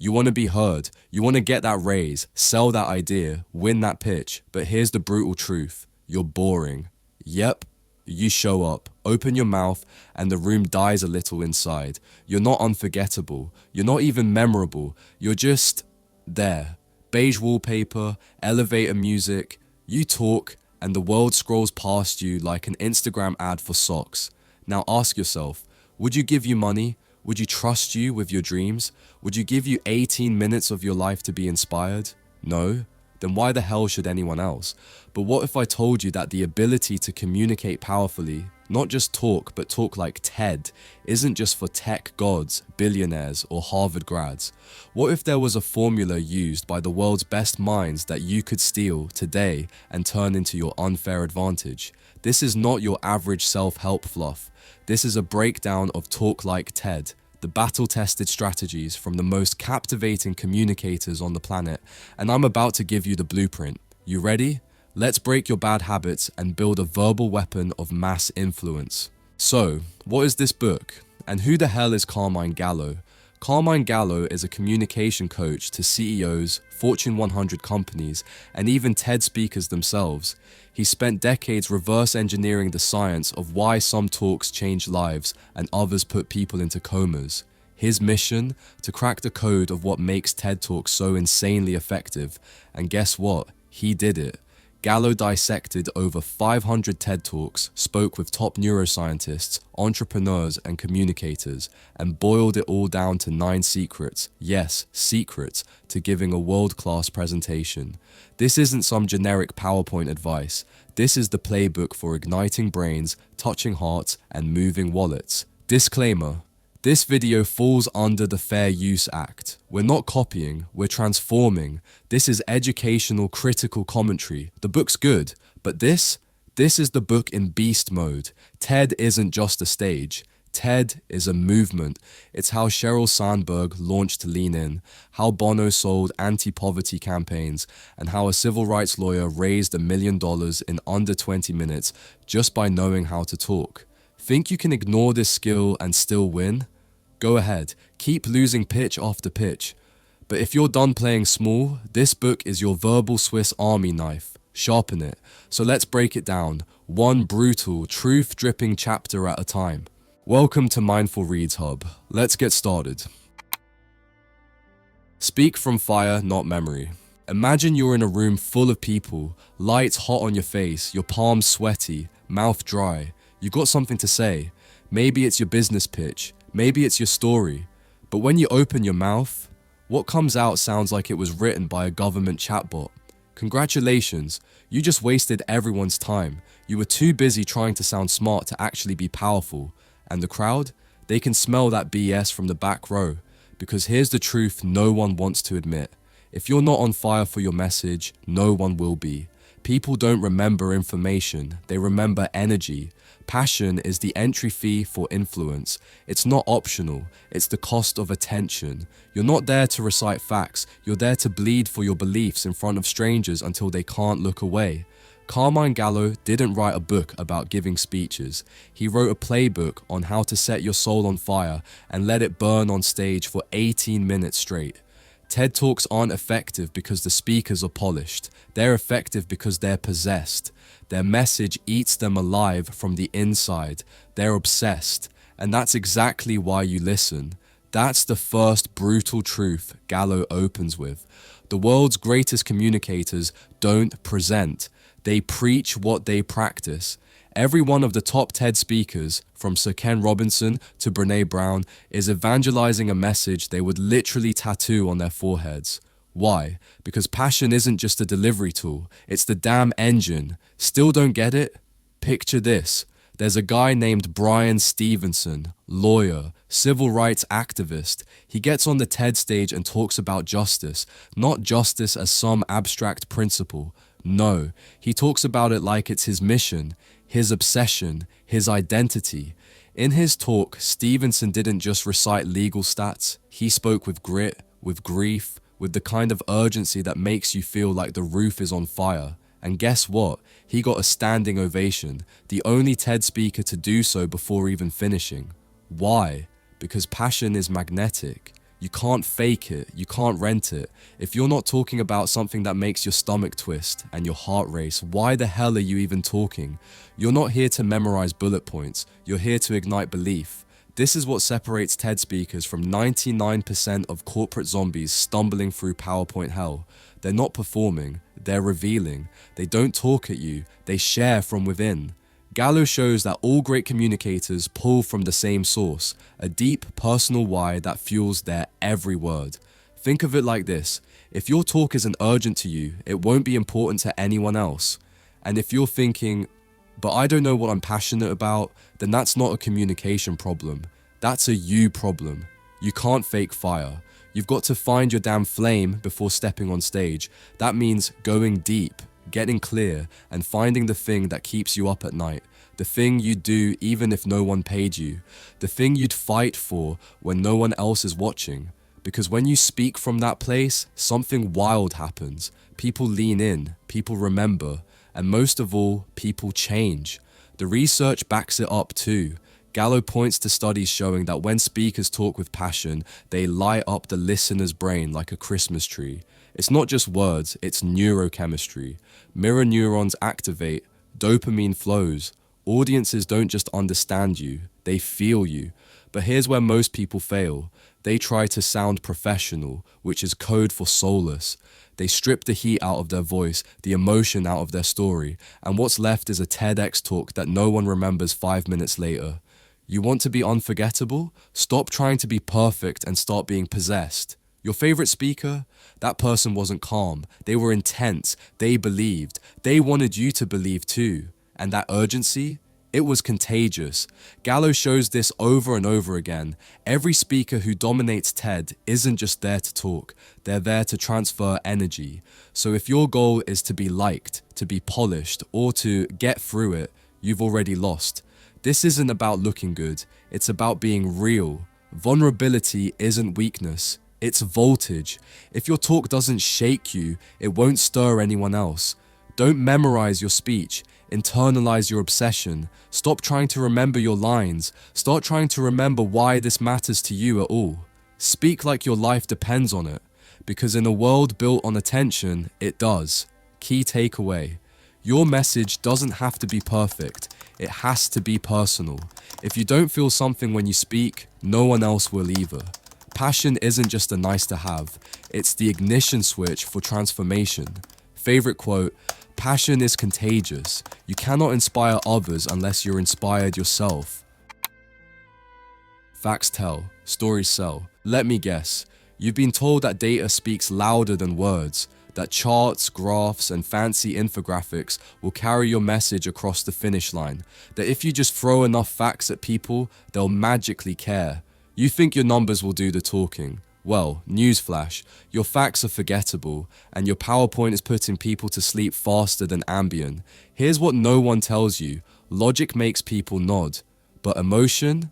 You want to be heard. You want to get that raise, sell that idea, win that pitch. But here's the brutal truth. You're boring. Yep. You show up, open your mouth, and the room dies a little inside. You're not unforgettable. You're not even memorable. You're just there. Beige wallpaper, elevator music. You talk, and the world scrolls past you like an Instagram ad for socks. Now ask yourself, would you give you money? Would you trust you with your dreams? Would you give you 18 minutes of your life to be inspired? No? Then why the hell should anyone else? But what if I told you that the ability to communicate powerfully, not just talk, but talk like TED, isn't just for tech gods, billionaires, or Harvard grads? What if there was a formula used by the world's best minds that you could steal today and turn into your unfair advantage? This is not your average self-help fluff. This is a breakdown of talk like TED, the battle-tested strategies from the most captivating communicators on the planet, and I'm about to give you the blueprint. You ready? Let's break your bad habits and build a verbal weapon of mass influence. So, what is this book? And who the hell is Carmine Gallo? Carmine Gallo is a communication coach to CEOs, Fortune 100 companies, and even TED speakers themselves. He spent decades reverse engineering the science of why some talks change lives and others put people into comas. His mission? To crack the code of what makes TED Talks so insanely effective. And guess what? He did it. Gallo dissected over 500 TED Talks, spoke with top neuroscientists, entrepreneurs, and communicators, and boiled it all down to 9 secrets, yes, secrets, to giving a world-class presentation. This isn't some generic PowerPoint advice. This is the playbook for igniting brains, touching hearts, and moving wallets. Disclaimer. This video falls under the Fair Use Act. We're not copying, we're transforming. This is educational, critical commentary. The book's good, but this is the book in beast mode. TED isn't just a stage. TED is a movement. It's how Sheryl Sandberg launched Lean In, how Bono sold anti-poverty campaigns, and how a civil rights lawyer raised $1 million in under 20 minutes just by knowing how to talk. Think you can ignore this skill and still win? Go ahead, keep losing pitch after pitch. But if you're done playing small, this book is your verbal Swiss Army knife. Sharpen it. So let's break it down, one brutal, truth-dripping chapter at a time. Welcome to Mindful Reads Hub. Let's get started. Speak from fire, not memory. Imagine you're in a room full of people, lights hot on your face, your palms sweaty, mouth dry. You've got something to say. Maybe it's your business pitch. Maybe it's your story. But when you open your mouth, what comes out sounds like it was written by a government chatbot. Congratulations, you just wasted everyone's time. You were too busy trying to sound smart to actually be powerful. And the crowd? They can smell that BS from the back row. Because here's the truth no one wants to admit. If you're not on fire for your message, no one will be. People don't remember information, they remember energy. Passion is the entry fee for influence. It's not optional, it's the cost of attention. You're not there to recite facts, you're there to bleed for your beliefs in front of strangers until they can't look away. Carmine Gallo didn't write a book about giving speeches. He wrote a playbook on how to set your soul on fire and let it burn on stage for 18 minutes straight. TED Talks aren't effective because the speakers are polished. They're effective because they're possessed. Their message eats them alive from the inside. They're obsessed. And that's exactly why you listen. That's the first brutal truth Gallo opens with. The world's greatest communicators don't present. They preach what they practice. Every one of the top TED speakers, from Sir Ken Robinson to Brené Brown, is evangelizing a message they would literally tattoo on their foreheads. Why? Because passion isn't just a delivery tool, it's the damn engine. Still don't get it? Picture this. There's a guy named Brian Stevenson, lawyer, civil rights activist. He gets on the TED stage and talks about justice, not justice as some abstract principle. No, he talks about it like it's his mission, his obsession, his identity. In his talk, Stevenson didn't just recite legal stats. He spoke with grit, with grief, with the kind of urgency that makes you feel like the roof is on fire. And guess what? He got a standing ovation, the only TED speaker to do so before even finishing. Why? Because passion is magnetic. You can't fake it, you can't rent it. If you're not talking about something that makes your stomach twist and your heart race, why the hell are you even talking? You're not here to memorize bullet points, you're here to ignite belief. This is what separates TED speakers from 99% of corporate zombies stumbling through PowerPoint hell. They're not performing, they're revealing. They don't talk at you, they share from within. Gallo shows that all great communicators pull from the same source, a deep personal why that fuels their every word. Think of it like this: if your talk isn't urgent to you, it won't be important to anyone else. And if you're thinking, but I don't know what I'm passionate about, then that's not a communication problem. That's a you problem. You can't fake fire. You've got to find your damn flame before stepping on stage. That means going deep, getting clear, and finding the thing that keeps you up at night. The thing you'd do even if no one paid you. The thing you'd fight for when no one else is watching. Because when you speak from that place, something wild happens. People lean in, people remember, and most of all, people change. The research backs it up too. Gallo points to studies showing that when speakers talk with passion, they light up the listener's brain like a Christmas tree. It's not just words, it's neurochemistry. Mirror neurons activate, dopamine flows. Audiences don't just understand you, they feel you. But here's where most people fail. They try to sound professional, which is code for soulless. They strip the heat out of their voice, the emotion out of their story, and what's left is a TEDx talk that no one remembers 5 minutes later. You want to be unforgettable? Stop trying to be perfect and start being possessed. Your favorite speaker? That person wasn't calm. They were intense. They believed. They wanted you to believe too. And that urgency? It was contagious. Gallo shows this over and over again. Every speaker who dominates TED isn't just there to talk. They're there to transfer energy. So if your goal is to be liked, to be polished, or to get through it, you've already lost. This isn't about looking good. It's about being real. Vulnerability isn't weakness. It's voltage. If your talk doesn't shake you, it won't stir anyone else. Don't memorize your speech. Internalize your obsession. Stop trying to remember your lines. Start trying to remember why this matters to you at all. Speak like your life depends on it. Because in a world built on attention, it does. Key takeaway. Your message doesn't have to be perfect. It has to be personal. If you don't feel something when you speak, no one else will either. Passion isn't just a nice to have. It's the ignition switch for transformation. Favorite quote: passion is contagious. You cannot inspire others unless you're inspired yourself. Facts tell, stories sell. Let me guess. You've been told that data speaks louder than words, that charts, graphs, and fancy infographics will carry your message across the finish line, that if you just throw enough facts at people, they'll magically care. You think your numbers will do the talking. Well, newsflash, your facts are forgettable, and your PowerPoint is putting people to sleep faster than Ambien. Here's what no one tells you. Logic makes people nod, but emotion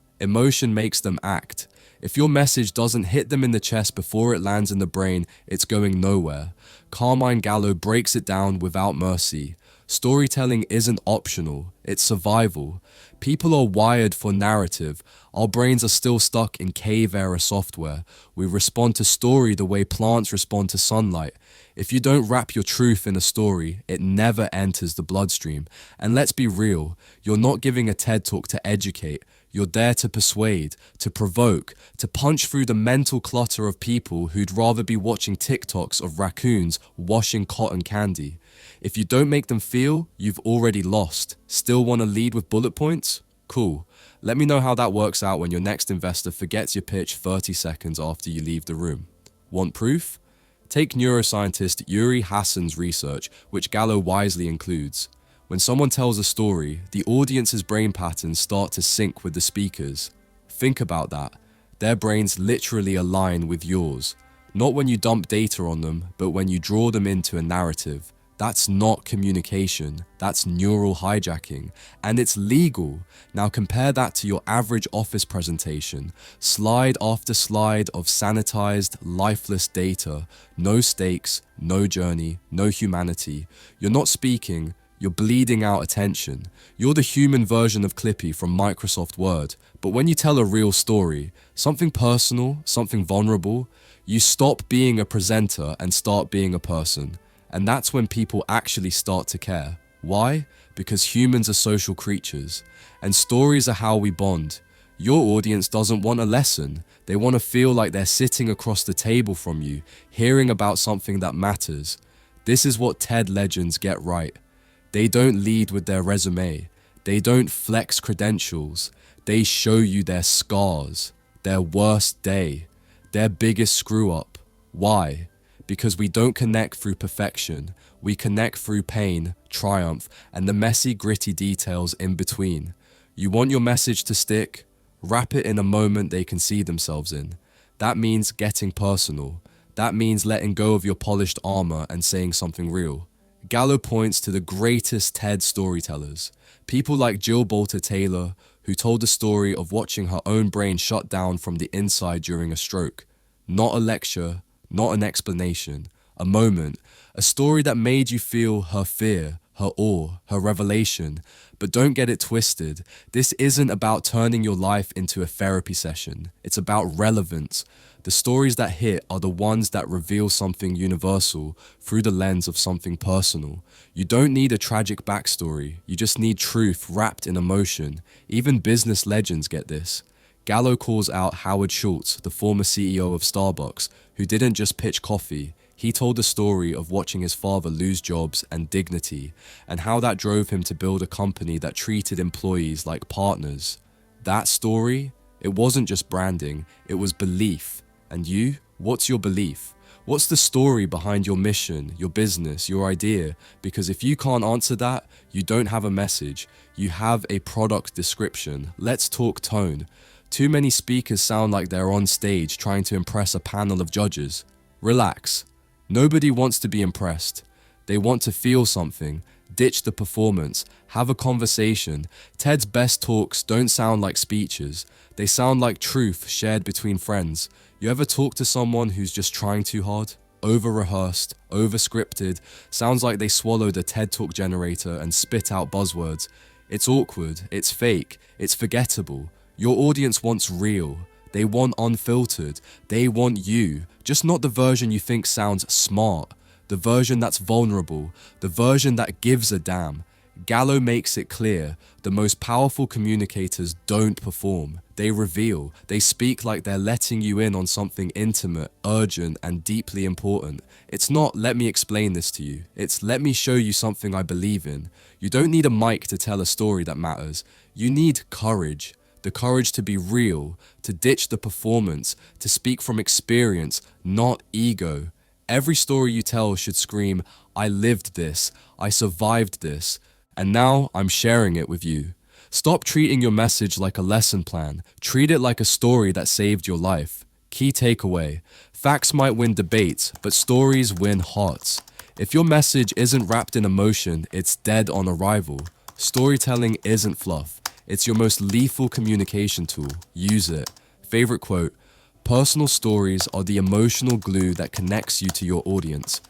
makes them act. If your message doesn't hit them in the chest before it lands in the brain, it's going nowhere. Carmine Gallo breaks it down without mercy. Storytelling isn't optional, it's survival. People are wired for narrative. Our brains are still stuck in cave-era software. We respond to story the way plants respond to sunlight. If you don't wrap your truth in a story, it never enters the bloodstream. And let's be real, you're not giving a TED Talk to educate. You're there to persuade, to provoke, to punch through the mental clutter of people who'd rather be watching TikToks of raccoons washing cotton candy. If you don't make them feel, you've already lost. Still want to lead with bullet points? Cool. Let me know how that works out when your next investor forgets your pitch 30 seconds after you leave the room. Want proof? Take neuroscientist Yuri Hassan's research, which Gallo wisely includes. When someone tells a story, the audience's brain patterns start to sync with the speaker's. Think about that. Their brains literally align with yours. Not when you dump data on them, but when you draw them into a narrative. That's not communication, that's neural hijacking, and it's legal. Now compare that to your average office presentation. Slide after slide of sanitized, lifeless data. No stakes, no journey, no humanity. You're not speaking, you're bleeding out attention. You're the human version of Clippy from Microsoft Word, But when you tell a real story, something personal, something vulnerable, you stop being a presenter and start being a person. And that's when people actually start to care. Why? Because humans are social creatures, and stories are how we bond. Your audience doesn't want a lesson. They want to feel like they're sitting across the table from you, hearing about something that matters. This is what TED legends get right. They don't lead with their resume. They don't flex credentials. They show you their scars, their worst day, their biggest screw up. Why? Because we don't connect through perfection. We connect through pain, triumph, and the messy, gritty details in between. You want your message to stick? Wrap it in a moment they can see themselves in. That means getting personal. That means letting go of your polished armor and saying something real. Gallo points to the greatest TED storytellers. People like Jill Boulter Taylor, who told the story of watching her own brain shut down from the inside during a stroke. Not a lecture, not an explanation, a moment, a story that made you feel her fear, her awe, her revelation. But don't get it twisted. This isn't about turning your life into a therapy session. It's about relevance. The stories that hit are the ones that reveal something universal through the lens of something personal. You don't need a tragic backstory. You just need truth wrapped in emotion. Even business legends get this. Gallo calls out Howard Schultz, the former CEO of Starbucks, who didn't just pitch coffee. He told the story of watching his father lose jobs and dignity, and how that drove him to build a company that treated employees like partners. That story, it wasn't just branding, it was belief. And you, what's your belief? What's the story behind your mission, your business, your idea? Because if you can't answer that, you don't have a message. You have a product description. Let's talk tone. Too many speakers sound like they're on stage trying to impress a panel of judges. Relax. Nobody wants to be impressed. They want to feel something. Ditch the performance. Have a conversation. TED's best talks don't sound like speeches. They sound like truth shared between friends. You ever talk to someone who's just trying too hard? Over-rehearsed, over-scripted, sounds like they swallowed a TED Talk generator and spit out buzzwords. It's awkward, it's fake, it's forgettable. Your audience wants real. They want unfiltered. They want you, just not the version you think sounds smart. The version that's vulnerable, the version that gives a damn. Gallo makes it clear, the most powerful communicators don't perform. They reveal. They speak like they're letting you in on something intimate, urgent, and deeply important. It's not, let me explain this to you. It's, let me show you something I believe in. You don't need a mic to tell a story that matters. You need courage. The courage to be real, to ditch the performance, to speak from experience, not ego. Every story you tell should scream, I lived this, I survived this, and now I'm sharing it with you. Stop treating your message like a lesson plan. Treat it like a story that saved your life. Key takeaway: facts might win debates, but stories win hearts. If your message isn't wrapped in emotion, it's dead on arrival. Storytelling isn't fluff. It's your most lethal communication tool. Use it. Favorite quote: personal stories are the emotional glue that connects you to your audience.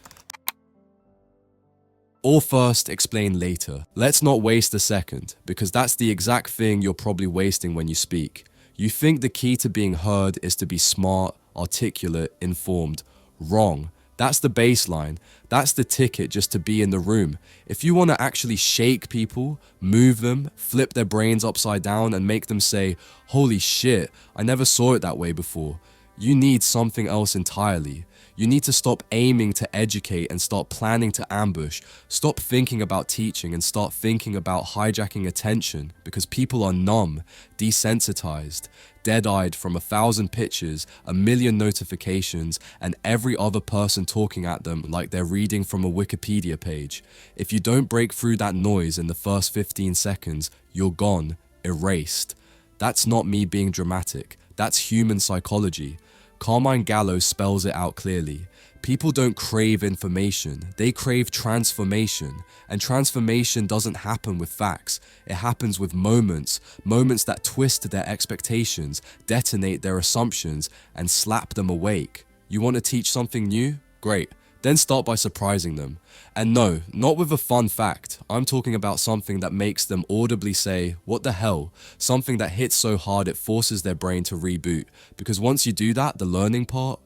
All first, explain later. Let's not waste a second, because that's the exact thing you're probably wasting when you speak. You think the key to being heard is to be smart, articulate, informed. Wrong. That's the baseline. That's the ticket just to be in the room. If you want to actually shake people, move them, flip their brains upside down and make them say, holy shit, I never saw it that way before, you need something else entirely. You need to stop aiming to educate and start planning to ambush. Stop thinking about teaching and start thinking about hijacking attention, because people are numb, desensitized, dead-eyed from 1,000 pitches, 1,000,000 notifications, and every other person talking at them like they're reading from a Wikipedia page. If you don't break through that noise in the first 15 seconds, you're gone, erased. That's not me being dramatic. That's human psychology. Carmine Gallo spells it out clearly. People don't crave information, they crave transformation. And transformation doesn't happen with facts. It happens with moments that twist their expectations, detonate their assumptions, and slap them awake. You want to teach something new? Great. Then start by surprising them. And no, not with a fun fact. I'm talking about something that makes them audibly say, "What the hell?" Something that hits so hard it forces their brain to reboot. Because once you do that, the learning part,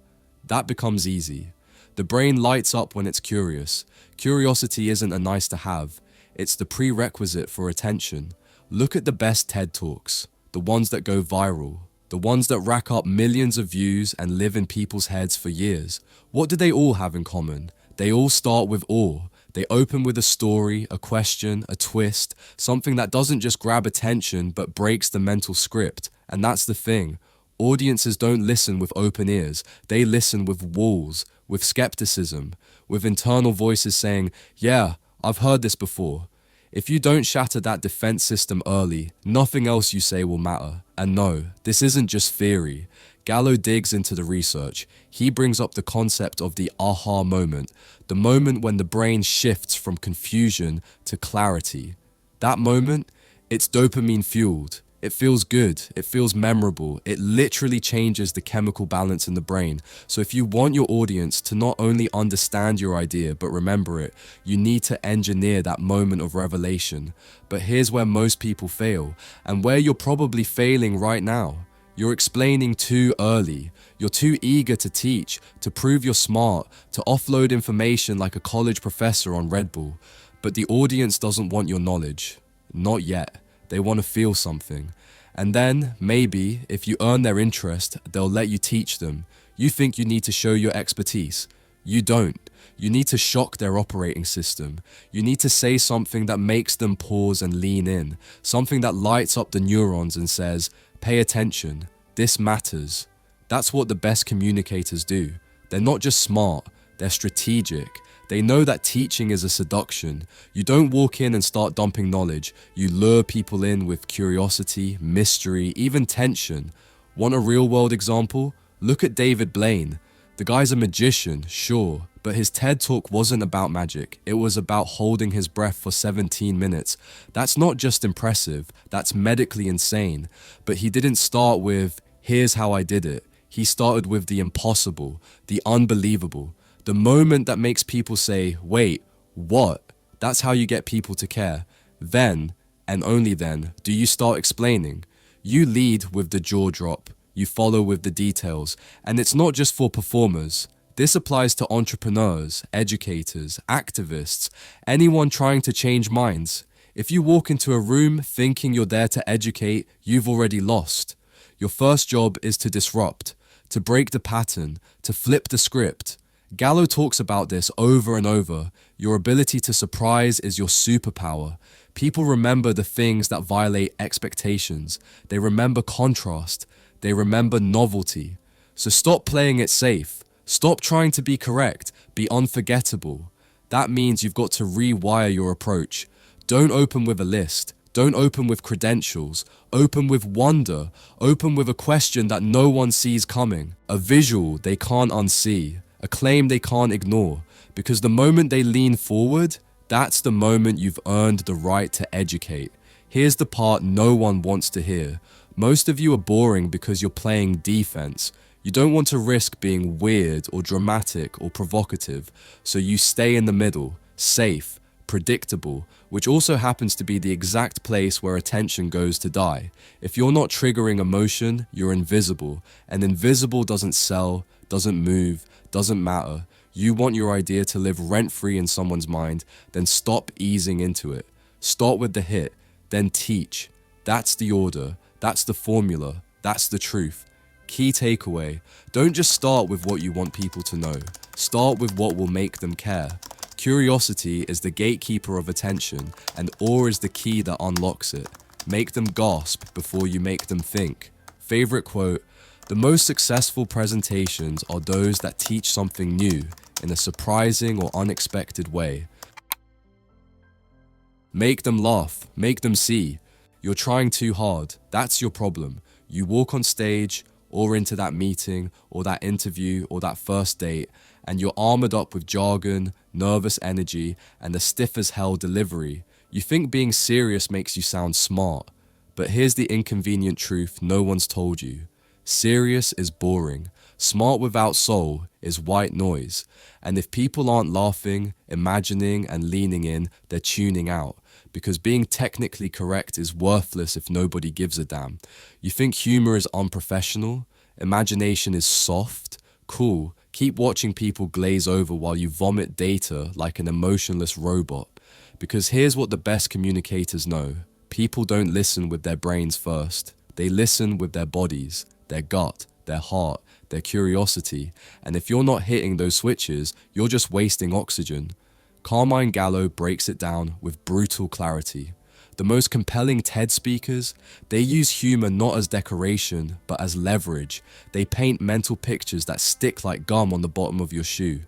that becomes easy. The brain lights up when it's curious. Curiosity isn't a nice to have. It's the prerequisite for attention. Look at the best TED Talks, the ones that go viral, the ones that rack up millions of views and live in people's heads for years. What do they all have in common? They all start with awe. They open with a story, a question, a twist, something that doesn't just grab attention but breaks the mental script. And that's the thing. Audiences don't listen with open ears. They listen with walls, with skepticism, with internal voices saying, "Yeah, I've heard this before." If you don't shatter that defense system early, nothing else you say will matter. And no, this isn't just theory. Gallo digs into the research. He brings up the concept of the aha moment, the moment when the brain shifts from confusion to clarity. That moment, it's dopamine fueled. It feels good, it feels memorable, it literally changes the chemical balance in the brain. So if you want your audience to not only understand your idea, but remember it, you need to engineer that moment of revelation. But here's where most people fail, and where you're probably failing right now. You're explaining too early. You're too eager to teach, to prove you're smart, to offload information like a college professor on Red Bull. But the audience doesn't want your knowledge. Not yet. They want to feel something. And then, maybe, if you earn their interest, they'll let you teach them. You think you need to show your expertise. You don't. You need to shock their operating system. You need to say something that makes them pause and lean in. Something that lights up the neurons and says, "Pay attention. This matters." That's what the best communicators do. They're not just smart, they're strategic. They know that teaching is a seduction. You don't walk in and start dumping knowledge. You lure people in with curiosity, mystery, even tension. Want a real-world example? Look at David Blaine. The guy's a magician, sure, but his TED Talk wasn't about magic. It was about holding his breath for 17 minutes. That's not just impressive, that's medically insane. But he didn't start with, "Here's how I did it." He started with the impossible, the unbelievable. The moment that makes people say, "Wait, what?" That's how you get people to care. Then, and only then, do you start explaining. You lead with the jaw drop. You follow with the details. And it's not just for performers. This applies to entrepreneurs, educators, activists, anyone trying to change minds. If you walk into a room thinking you're there to educate, you've already lost. Your first job is to disrupt, to break the pattern, to flip the script. Gallo talks about this over and over. Your ability to surprise is your superpower. People remember the things that violate expectations. They remember contrast. They remember novelty. So stop playing it safe. Stop trying to be correct. Be unforgettable. That means you've got to rewire your approach. Don't open with a list. Don't open with credentials. Open with wonder. Open with a question that no one sees coming. A visual they can't unsee. A claim they can't ignore, because the moment they lean forward, that's the moment you've earned the right to educate. Here's the part no one wants to hear. Most of you are boring because you're playing defense. You don't want to risk being weird or dramatic or provocative, so you stay in the middle, safe, predictable, which also happens to be the exact place where attention goes to die. If you're not triggering emotion, you're invisible, and invisible doesn't sell, doesn't move, doesn't matter. You want your idea to live rent-free in someone's mind, then stop easing into it. Start with the hit, then teach. That's the order, that's the formula, that's the truth. Key takeaway, don't just start with what you want people to know. Start with what will make them care. Curiosity is the gatekeeper of attention, and awe is the key that unlocks it. Make them gasp before you make them think. Favorite quote, "The most successful presentations are those that teach something new in a surprising or unexpected way." Make them laugh, make them see. You're trying too hard, that's your problem. You walk on stage or into that meeting or that interview or that first date, and you're armored up with jargon, nervous energy, and a stiff as hell delivery. You think being serious makes you sound smart, but here's the inconvenient truth no one's told you. Serious is boring. Smart without soul is white noise. And if people aren't laughing, imagining, and leaning in, they're tuning out. Because being technically correct is worthless if nobody gives a damn. You think humor is unprofessional? Imagination is soft? Cool. Keep watching people glaze over while you vomit data like an emotionless robot. Because here's what the best communicators know. People don't listen with their brains first. They listen with their bodies, their gut, their heart, their curiosity. And if you're not hitting those switches, you're just wasting oxygen. Carmine Gallo breaks it down with brutal clarity. The most compelling TED speakers, they use humor not as decoration, but as leverage. They paint mental pictures that stick like gum on the bottom of your shoe.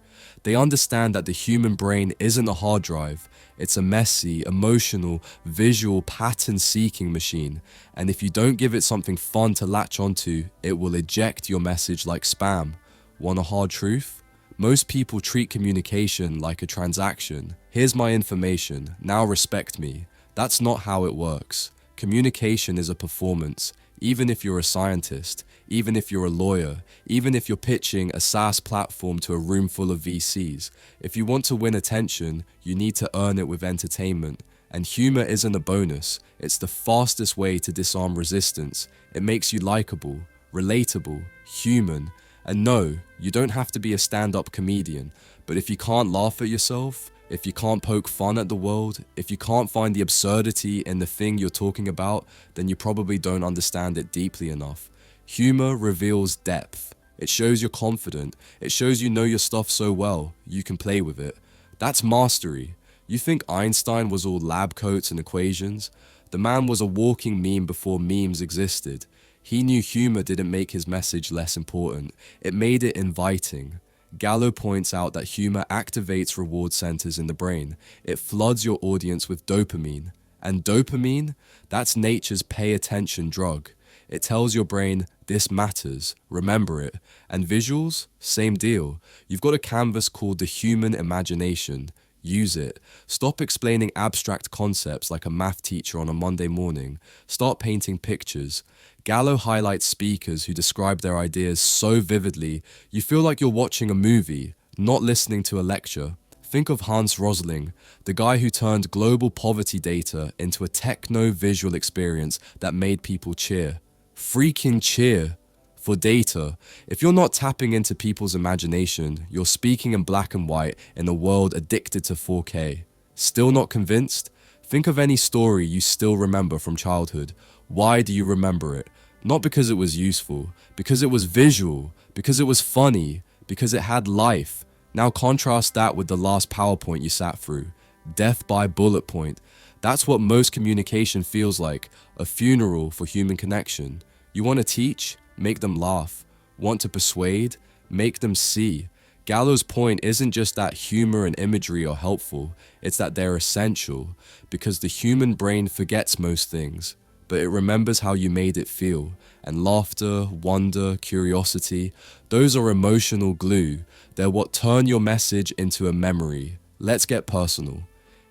They understand that the human brain isn't a hard drive. It's a messy, emotional, visual, pattern-seeking machine. And if you don't give it something fun to latch onto, it will eject your message like spam. Want a hard truth? Most people treat communication like a transaction. Here's my information, now respect me. That's not how it works. Communication is a performance, even if you're a scientist, even if you're a lawyer, even if you're pitching a SaaS platform to a room full of VCs. If you want to win attention, you need to earn it with entertainment. And humor isn't a bonus, it's the fastest way to disarm resistance. It makes you likable, relatable, human. And no, you don't have to be a stand-up comedian, but if you can't laugh at yourself, if you can't poke fun at the world, if you can't find the absurdity in the thing you're talking about, then you probably don't understand it deeply enough. Humor reveals depth. It shows you're confident. It shows you know your stuff so well, you can play with it. That's mastery. You think Einstein was all lab coats and equations? The man was a walking meme before memes existed. He knew humor didn't make his message less important. It made it inviting. Gallo points out that humor activates reward centers in the brain. It floods your audience with dopamine. And dopamine, that's nature's pay attention drug. It tells your brain, this matters, remember it. And visuals, same deal. You've got a canvas called the human imagination. Use it. Stop explaining abstract concepts like a math teacher on a Monday morning. Start painting pictures. Gallo highlights speakers who describe their ideas so vividly, you feel like you're watching a movie, not listening to a lecture. Think of Hans Rosling, the guy who turned global poverty data into a techno-visual experience that made people cheer. Freaking cheer! For data, if you're not tapping into people's imagination, you're speaking in black and white in a world addicted to 4K. Still not convinced? Think of any story you still remember from childhood. Why do you remember it? Not because it was useful, because it was visual, because it was funny, because it had life. Now contrast that with the last PowerPoint you sat through. Death by bullet point. That's what most communication feels like, a funeral for human connection. You want to teach? Make them laugh. Want to persuade? Make them see. Gallo's point isn't just that humor and imagery are helpful, it's that they're essential, because the human brain forgets most things, but it remembers how you made it feel, and laughter, wonder, curiosity, those are emotional glue. They're what turn your message into a memory. Let's get personal.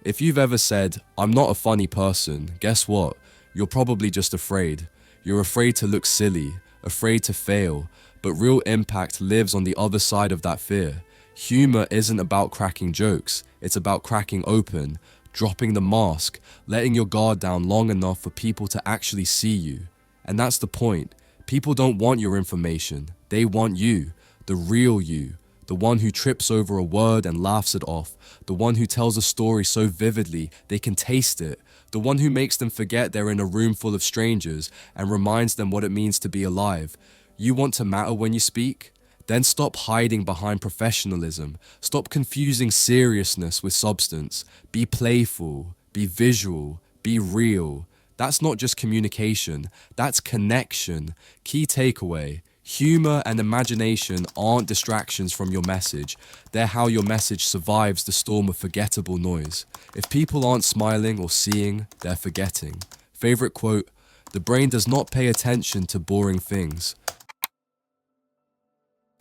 If you've ever said, I'm not a funny person, guess what? You're probably just afraid. You're afraid to look silly, afraid to fail, but real impact lives on the other side of that fear. Humor isn't about cracking jokes, it's about cracking open, dropping the mask, letting your guard down long enough for people to actually see you. And that's the point. People don't want your information, they want you, the real you, the one who trips over a word and laughs it off, the one who tells a story so vividly they can taste it, the one who makes them forget they're in a room full of strangers and reminds them what it means to be alive. You want to matter when you speak? Then stop hiding behind professionalism. Stop confusing seriousness with substance. Be playful, be visual, be real. That's not just communication, that's connection. Key takeaway, humor and imagination aren't distractions from your message. They're how your message survives the storm of forgettable noise. If people aren't smiling or seeing, they're forgetting. Favorite quote, the brain does not pay attention to boring things.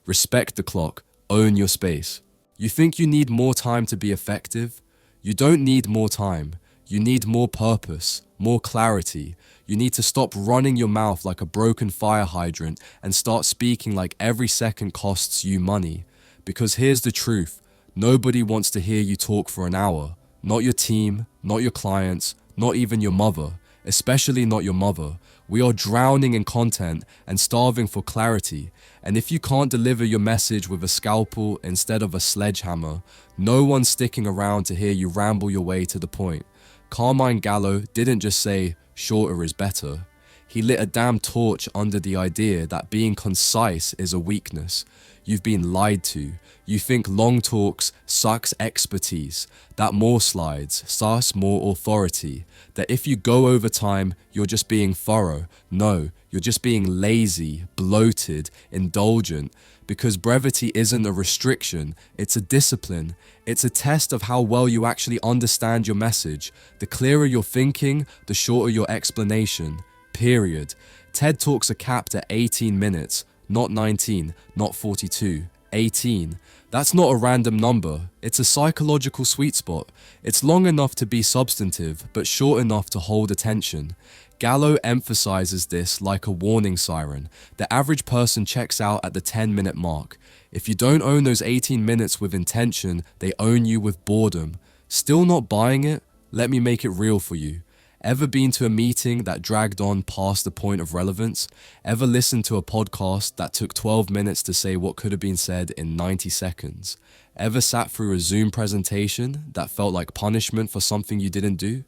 Respect the clock, own your space. You think you need more time to be effective? You don't need more time. You need more purpose, more clarity. You need to stop running your mouth like a broken fire hydrant and start speaking like every second costs you money. Because here's the truth, nobody wants to hear you talk for an hour. Not your team, not your clients, not even your mother, especially not your mother. We are drowning in content and starving for clarity. And if you can't deliver your message with a scalpel instead of a sledgehammer, no one's sticking around to hear you ramble your way to the point. Carmine Gallo didn't just say, shorter is better. He lit a damn torch under the idea that being concise is a weakness. You've been lied to. You think long talks sucks expertise, that more slides sus more authority, that if you go over time, you're just being thorough. No, you're just being lazy, bloated, indulgent, because brevity isn't a restriction, it's a discipline. It's a test of how well you actually understand your message. The clearer your thinking, the shorter your explanation. Period. TED Talks are capped at 18 minutes, not 19, not 42, 18. That's not a random number, it's a psychological sweet spot. It's long enough to be substantive, but short enough to hold attention. Gallo emphasizes this like a warning siren. The average person checks out at the 10-minute mark. If you don't own those 18 minutes with intention, they own you with boredom. Still not buying it? Let me make it real for you. Ever been to a meeting that dragged on past the point of relevance? Ever listened to a podcast that took 12 minutes to say what could have been said in 90 seconds? Ever sat through a Zoom presentation that felt like punishment for something you didn't do?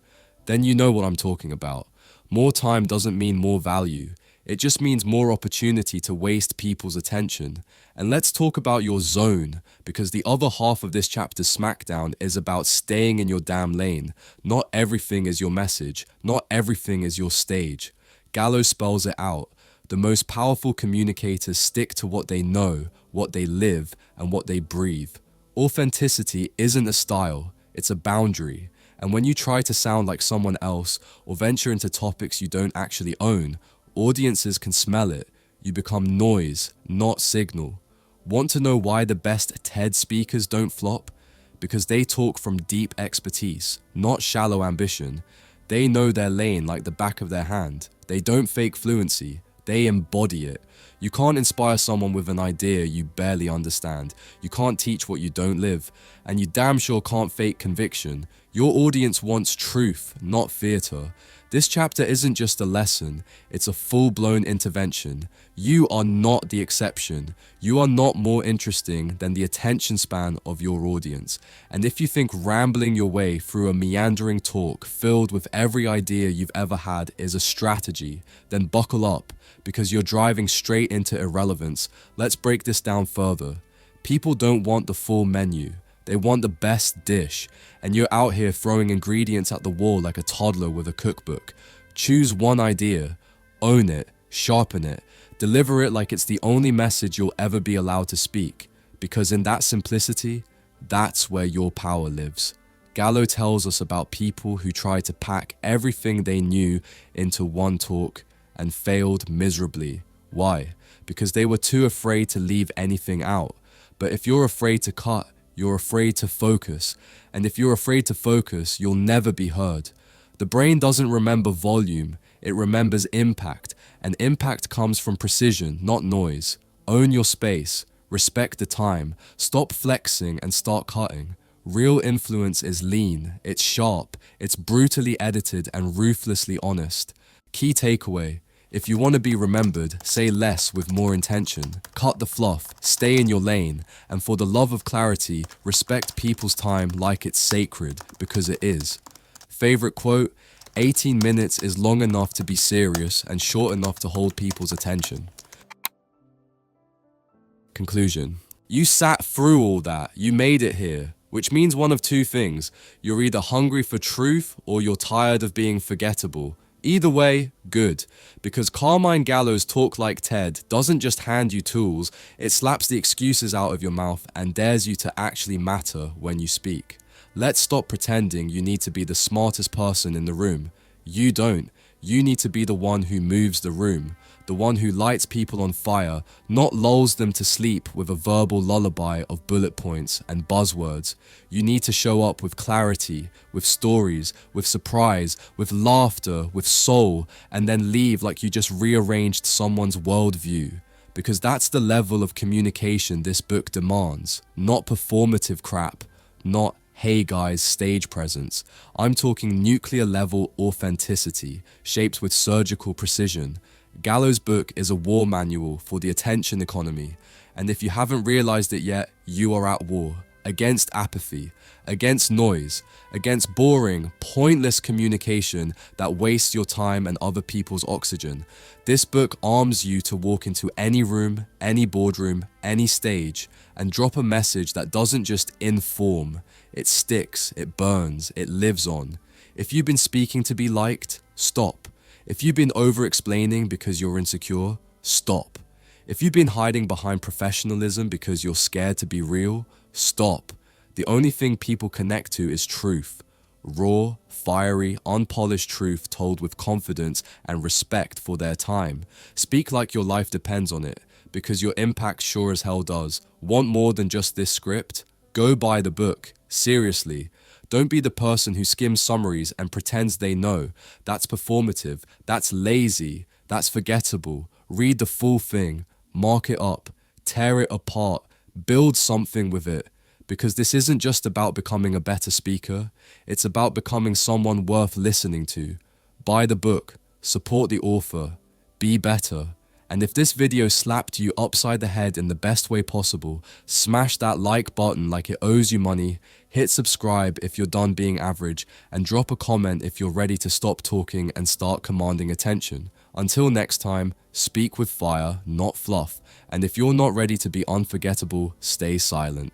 Then you know what I'm talking about. More time doesn't mean more value. It just means more opportunity to waste people's attention. And let's talk about your zone, because the other half of this chapter's smackdown is about staying in your damn lane. Not everything is your message. Not everything is your stage. Gallo spells it out. The most powerful communicators stick to what they know, what they live, and what they breathe. Authenticity isn't a style, it's a boundary. And when you try to sound like someone else or venture into topics you don't actually own, audiences can smell it. You become noise, not signal. Want to know why the best TED speakers don't flop? Because they talk from deep expertise, not shallow ambition. They know their lane like the back of their hand. They don't fake fluency, they embody it. You can't inspire someone with an idea you barely understand. You can't teach what you don't live. And you damn sure can't fake conviction. Your audience wants truth, not theater. This chapter isn't just a lesson, it's a full-blown intervention. You are not the exception. You are not more interesting than the attention span of your audience. And if you think rambling your way through a meandering talk filled with every idea you've ever had is a strategy, then buckle up, because you're driving straight into irrelevance. Let's break this down further. People don't want the full menu. They want the best dish, and you're out here throwing ingredients at the wall like a toddler with a cookbook. Choose one idea, own it, sharpen it, deliver it like it's the only message you'll ever be allowed to speak, because in that simplicity, that's where your power lives. Gallo tells us about people who tried to pack everything they knew into one talk and failed miserably. Why? Because they were too afraid to leave anything out. But if you're afraid to cut, you're afraid to focus. And if you're afraid to focus, you'll never be heard. The brain doesn't remember volume, it remembers impact. And impact comes from precision, not noise. Own your space, respect the time, stop flexing and start cutting. Real influence is lean, it's sharp, it's brutally edited and ruthlessly honest. Key takeaway. If you want to be remembered, say less with more intention. Cut the fluff, stay in your lane, and for the love of clarity, respect people's time like it's sacred, because it is. Favorite quote, 18 minutes is long enough to be serious and short enough to hold people's attention. Conclusion. You sat through all that, you made it here, which means one of two things. You're either hungry for truth or you're tired of being forgettable. Either way, good, because Carmine Gallo's Talk Like TED doesn't just hand you tools, it slaps the excuses out of your mouth and dares you to actually matter when you speak. Let's stop pretending you need to be the smartest person in the room. You don't. You need to be the one who moves the room, the one who lights people on fire, not lulls them to sleep with a verbal lullaby of bullet points and buzzwords. You need to show up with clarity, with stories, with surprise, with laughter, with soul, and then leave like you just rearranged someone's worldview. Because that's the level of communication this book demands, not performative crap, not hey guys stage presence. I'm talking nuclear level authenticity, shaped with surgical precision. Gallo's book is a war manual for the attention economy, and if you haven't realized it yet, you are at war. Against apathy, against noise, against boring, pointless communication that wastes your time and other people's oxygen. This book arms you to walk into any room, any boardroom, any stage, and drop a message that doesn't just inform, it sticks, it burns, it lives on. If you've been speaking to be liked, stop. If you've been over-explaining because you're insecure, stop. If you've been hiding behind professionalism because you're scared to be real, stop. The only thing people connect to is truth. Raw, fiery, unpolished truth told with confidence and respect for their time. Speak like your life depends on it, because your impact sure as hell does. Want more than just this script? Go buy the book. Seriously. Don't be the person who skims summaries and pretends they know. That's performative. That's lazy. That's forgettable. Read the full thing. Mark it up. Tear it apart. Build something with it. Because this isn't just about becoming a better speaker. It's about becoming someone worth listening to. Buy the book. Support the author. Be better. And if this video slapped you upside the head in the best way possible, smash that like button like it owes you money, hit subscribe if you're done being average, and drop a comment if you're ready to stop talking and start commanding attention. Until next time, speak with fire, not fluff, and if you're not ready to be unforgettable, stay silent.